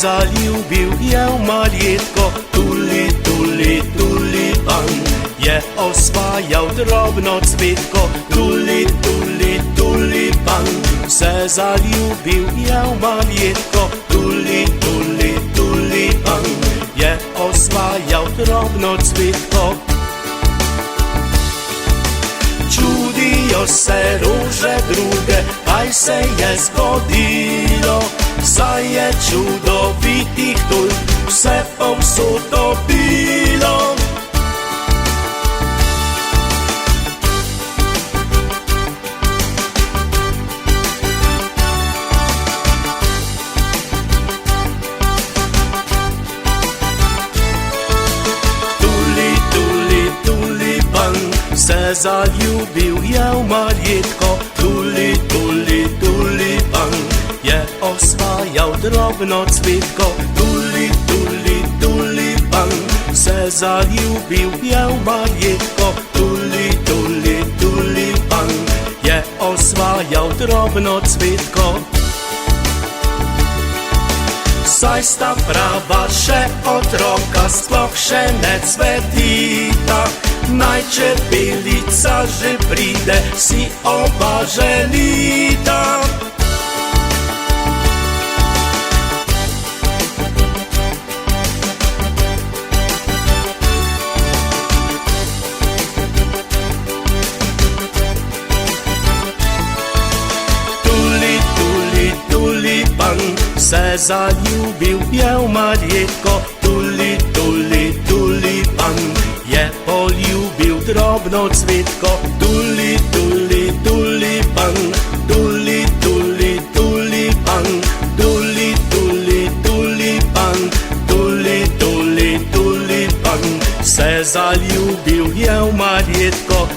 zaljubił ją Marietko, tuli, tuli, tulipan. Je oswajał drobnocwitko, tuli, tuli, tulipan. Se zaljubił ją Marietko, tuli, tuli, tulipan. Je oswajał drobnocwitko. Čudio se róże drugie, aj se je zgodilo. Za je čudovitih tul, vse povsod to bilo. Tuli, tuli, tulipan, se zaljubil ją Marietko, tuli, tuli, tulipan. Je oswajał drobnocwitko, tuli, tuli, tulipan. Se zaljubil ją Marietko, tuli, tuli, tulipan. Je oswajał drobnocwitko. Zajsta prawa, że od roka sploch się ne cvetita. Najčerbilica že pride, si oba želita. Tuli, tuli, tulipan, se zaljubil ją Marietko, tuli, tuli, tulipan. Je poljubil drobnocvitko, tuli, tuli, tulipan. Tuli, tuli, tulipan. Tuli, tuli, tulipan. Tuli, tuli, tulipan. Se zaljubil ją Marietko,